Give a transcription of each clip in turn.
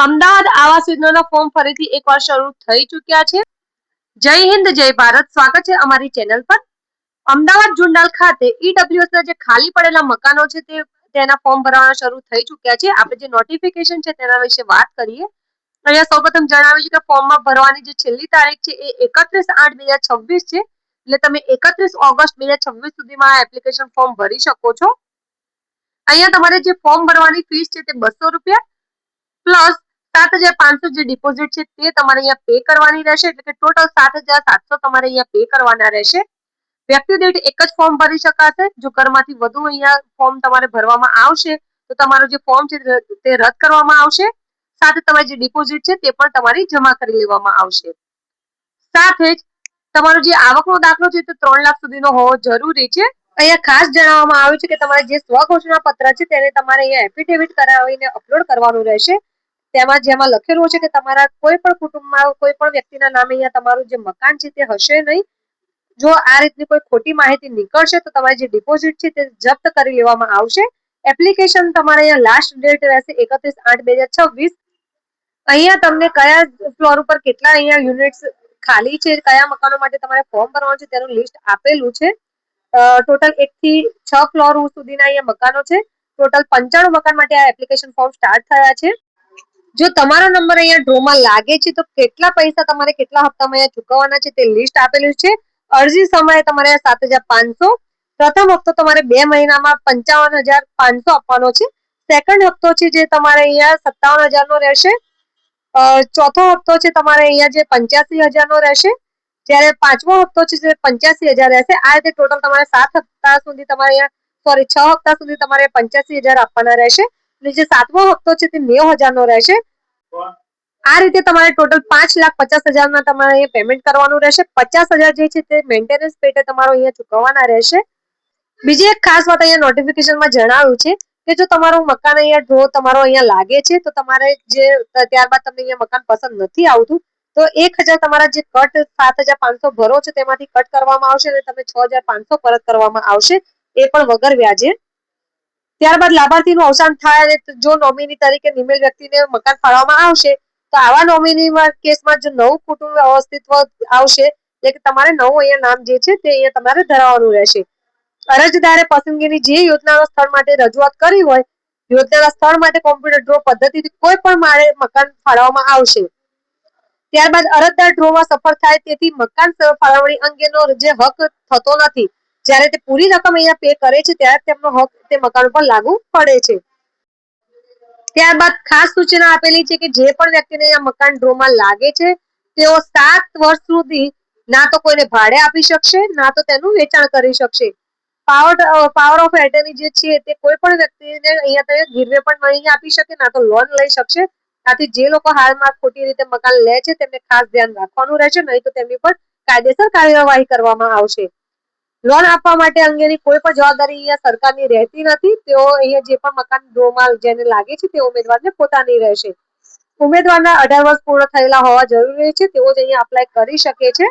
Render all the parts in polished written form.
અમદાવાદ આવાસ યોજનાના ફોર્મ ફરીથી એકવાર શરૂ થઈ ચૂક્યા છે. જય હિન્દ, જય ભારત. સ્વાગત છે અમારી ચેનલ પર. અમદાવાદ જુંડાલ ખાતે ઈડબ્લ્યુએસ ના જે ખાલી પડેલા મકાનો છે તેના ફોર્મ ભરવાના શરૂ થઈ ચૂક્યા છે. આપણે જે નોટિફિકેશન છે તેના વિશે વાત કરીએ. અહીંયા સૌપ્રથમ જણાવ્યું છે કે ફોર્મમાં ભરવાની જે છેલ્લી તારીખ છે એ 31/8/2026 છે. એટલે તમે 31 ઓગસ્ટ 2026 સુધીમાં આ એપ્લિકેશન ફોર્મ ભરી શકો છો. અહીંયા તમારે જે ફોર્મ ભરવાની ફીસ છે તે ₹200 પ્લસ 7,500 જે ડિપોઝિટ છે તે તમારે અહીંયા પે કરવાની રહેશે. એટલે કે ટોટલ 7,700 તમારે અહીંયા પે કરવાના રહેશે. વ્યક્તિ દીઠ એક જ ફોર્મ ભરી શકાશે. જો ઘરમાંથી વધુ અહીંયા ફોર્મ તમારે ભરવામાં આવશે તો તમારું જે ફોર્મ છે તે રદ કરવામાં આવશે. સાથે તમારી જે ડિપોઝિટ છે તે પણ તમારી જમા કરી લેવામાં આવશે. સાથે જ તમારો જે આવકનો દાખલો છે તે 3 લાખ સુધીનો હોવો જરૂરી છે. અહીંયા ખાસ જણાવવામાં આવ્યું છે કે તમારે જે સ્વઘોષણા પત્ર છે તેને તમારે અહીંયા એફિડેવિટ કરાવીને અપલોડ કરવાનું રહેશે. જેમાં લખેલું છે કે તમારા કોઈ પણ કુટુંબમાં કોઈ પણ વ્યક્તિના નામે અહીંયા તમારું જે મકાન છે તે હશે નહીં. જો આ રીતની કોઈ ખોટી માહિતી નીકળશે તો તમારી જે ડિપોઝિટ છે તે જપ્ત કરી લેવામાં આવશે. એપ્લિકેશન તમારે અહીંયા લાસ્ટ ડેટ રહેશે 31/8/2026. અહીંયા તમને કયા ફ્લોર ઉપર કેટલા અહીંયા યુનિટ્સ ખાલી છે, કયા મકાનો માટે તમારે ફોર્મ ભરવાનું છે તેનું લિસ્ટ આપેલું છે. ટોટલ 1 થી 6 ફ્લોર સુધીના અહીંયા મકાનો છે. ટોટલ 95 મકાન માટે આ એપ્લિકેશન ફોર્મ સ્ટાર્ટ થયા છે. જો તમારો નંબર અહીંયા ડ્રોમાં લાગે છે તો કેટલા પૈસા તમારે કેટલા હપ્તામાં અહીંયા ચૂકવવાના છે તે લિસ્ટ આપેલું છે. અરજી સમયે તમારે 7,500. પ્રથમ હપ્તો તમારે 2 મહિનામાં 55,500 આપવાનો છે. સેકન્ડ હપ્તો છે જે તમારે અહીંયા 57,000 નો રહેશે. ચોથો હપ્તો છે તમારે અહીંયા જે 85,000 નો રહેશે. જ્યારે પાંચમો હપ્તો છે જે 85,000 રહેશે. આ રીતે ટોટલ તમારે 7 હપ્તા સુધી તમારે અહીંયા 6 હપ્તા સુધી તમારે 85,000 આપવાના રહેશે. અને જે સાતમો હપ્તો છે તે 90,000 નો રહેશે. આ રીતે તમારે ટોટલ 5,50,000 ના તમારે અહીંયા પેમેન્ટ કરવાનું રહેશે. 50,000 જે છે તે મેન્ટેનન્સ પેટે તમારો અહીંયા ચૂકવવાના રહેશે. બીજી એક ખાસ વાત અહીંયા નોટિફિકેશનમાં જણાવ્યું છે કે જો તમારું મકાન અહીંયા ડ્રો તમારો અહીંયા લાગે છે તો તમારે જે ત્યારબાદ તમને અહીંયા મકાન પસંદ નથી આવતું તો 1,000 તમારા જે કટ 7,500 ભરો છો તેમાંથી કટ કરવામાં આવશે અને તમે 6,500 પરત કરવામાં આવશે, એ પણ વગર વ્યાજે. ત્યારબાદ લાભાર્થીનું અવસાન થાય અને જો નોમિની તરીકે નિમેલ વ્યક્તિને મકાન ફાળવવામાં આવશે તો આવા નોમિની કેસમાં જો નવું કુટુંબ અસ્તિત્વ આવશે એટલે કે તમારે નવું અહીંયા નામ જે છે તે અહીંયા તમારે ધરાવવાનું રહેશે. અરજદારે પસંદગીની જે યોજનાના સ્થળ માટે રજૂઆત કરી હોય, યોજનાના સ્થળ માટે કોમ્પ્યુટર ડ્રો પદ્ધતિથી કોઈ પણ માળે મકાન ફાળવવામાં આવશે. ત્યારબાદ અરજદાર ડ્રોમાં સફળ થાય તેથી મકાન ફાળવણી અંગેનો જે હક થતો નથી. જ્યારે તે પૂરી રકમ અહીંયા પે કરે છે ત્યારે તેમનો હક તે મકાન પર લાગુ પડે છે. ત્યારબાદ ખાસ સૂચના આપેલી છે કે જે પણ વ્યક્તિને અહીંયા મકાન ડ્રોમાં લાગે છે તેઓ 7 વર્ષ સુધી ના તો કોઈને ભાડે આપી શકશે ના તો તેનું વેચાણ કરી શકશે. પાવર ઓફ એટર્ની જે છે તે કોઈ પણ વ્યક્તિને અહીંયા ગીરવે પણ નહીં આપી શકે ના તો લોન લઈ શકશે. આથી જે લોકો હાલમાં ખોટી રીતે મકાન લે છે તેમને ખાસ ધ્યાન રાખવાનું રહેશે, નહીં તો તેમની પર કાયદેસર કાર્યવાહી કરવામાં આવશે. લોન આપવા માટે અંગેની કોઈ પણ જવાબદારી અહીંયા સરકારની રહેતી નથી. તેઓ અહીંયા જે પણ મકાન ડ્રોમાં જેને લાગે છે તે ઉમેદવારને પોતાની રહેશે. ઉમેદવારના 18 વર્ષ પૂર્ણ થયેલા હોવા જરૂરી છે, તેઓ જ અહીંયા અપ્લાય કરી શકે છે.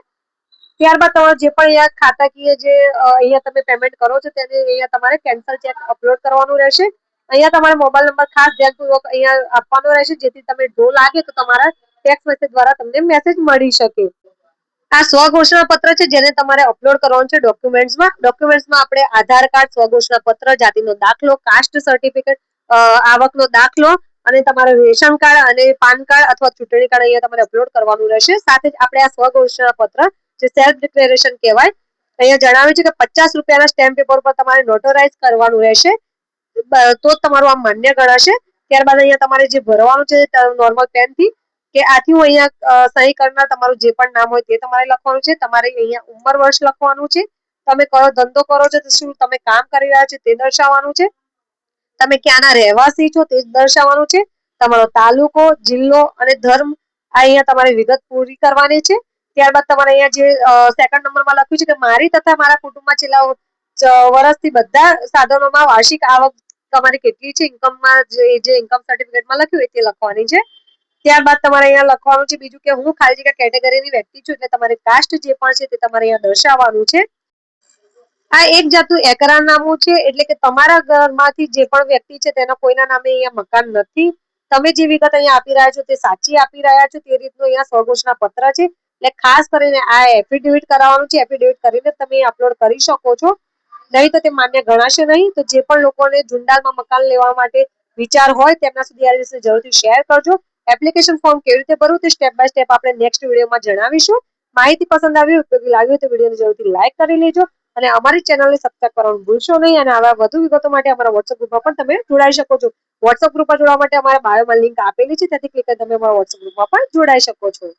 ત્યારબાદ તમારે જે પણ અહીંયા ખાતાકીય જે અહીંયા તમે પેમેન્ટ કરો છો તેને અહીંયા તમારે કેન્સલ ચેક અપલોડ કરવાનું રહેશે. અહીંયા તમારે મોબાઈલ નંબર ખાસ ધ્યાનપૂર્વક અહીંયા આપવાનો રહેશે જેથી તમે ડ્રો લાગે તો તમારા ટેક્સ્ટ મેસેજ દ્વારા તમને મેસેજ મળી શકે. આ સ્વઘોષણા પત્ર છે જેને તમારે અપલોડ કરવાનું છે ડોક્યુમેન્ટ્સમાં આપણે આધાર કાર્ડ, સ્વઘોષણા પત્ર, જાતિનો દાખલો, કાસ્ટ સર્ટિફિકેટ, આવકનો દાખલો અને તમારો રેશન કાર્ડ અને પાન કાર્ડ અથવા ચૂંટણી કાર્ડ અહીંયા તમારે અપલોડ કરવાનું રહેશે. સાથે જ આપણે આ સ્વઘોષણા પત્ર જે સેલ્ફ ડિક્લેરેશન કહેવાય અહીંયા જણાવ્યું છે કે ₹50 સ્ટેમ્પ પેપર પર તમારે નોટરાઇઝ કરવાનું રહેશે તો જ તમારું આમ માન્ય ગણાશે. ત્યારબાદ અહીંયા તમારે જે ભરવાનું છે નોર્મલ પેનથી કે આથી હું અહીંયા સહી કરનાર તમારું જે પણ નામ હોય તે તમારે લખવાનું છે. તમારે અહીંયા ઉંમર વર્ષ લખવાનું છે. તમે કયો ધંધો કરો છો, શું તમે કામ કરી રહ્યા છો તે દર્શાવવાનું છે. તમે ક્યાંના રહેવાસી છો તે દર્શાવવાનું છે. તમારો તાલુકો, જિલ્લો અને ધર્મ અહીંયા તમારે વિગત પૂરી કરવાની છે. ત્યારબાદ તમારે અહીંયા જે સેકન્ડ નંબરમાં લખ્યું છે કે મારી તથા મારા કુટુંબમાં છેલ્લા વર્ષથી બધા સાધનોમાં વાર્ષિક આવક તમારી કેટલી છે, ઇન્કમમાં જે ઇન્કમ સર્ટિફિકેટમાં લખ્યું હોય તે લખવાની છે. ત્યારબાદ તમારે અહીંયા લખવાનું છે બીજું કે હું ખાલી જગ્યા કેટેગરીની વ્યક્તિ છું એટલે તમારે કાસ્ટ જે પણ છે તે તમારે અહીંયા દર્શાવવાનું છે. આ એક જાતનું એકરારનામું છે એટલે કે તમારા ઘરમાંથી જે પણ વ્યક્તિ છે તેના કોઈના નામે અહીંયા મકાન નથી તમે જે વિગત અહીંયા આપી રહ્યા છો તે સાચી આપી રહ્યા છો તે રીતનું અહીંયા સ્વઘોષણા પત્ર છે. એટલે ખાસ કરીને આ એફિડેવિટ કરાવવાનું છે. એફિડેવિટ કરીને તમે અપલોડ કરી શકો છો, નહીં તો તે માન્ય ગણાશે નહીં. તો જે પણ લોકોને જુંડાલમાં મકાન લેવા માટે વિચાર હોય તેમના સુધી આ વિશે જરૂરથી શેર કરજો. એપ્લિકેશન ફોર્મ કેવી રીતે ભરવું તે સ્ટેપ બાય સ્ટેપ આપણે નેક્સ્ટ વિડીયોમાં જણાવીશું. માહિતી પસંદ આવી, ઉપયોગી લાગ્યું તો વિડીયોને જરૂરથી લાઈક કરી લેજો અને અમારી ચેનલને સબસ્ક્રાઇબ કરવાનું ભૂલશો નહીં. અને આવા વધુ વિગતો માટે અમારા વોટ્સએપ ગ્રુપમાં પણ તમે જોડાઈ શકો છો. વોટ્સએપ ગ્રુપમાં જોડાવા માટે અમારા બાયોમાં લિંક આપેલી છે, ત્યાંથી ક્લિક કરી તમે અમારા વોટ્સએપ ગ્રુપમાં પણ જોડાઈ શકો છો.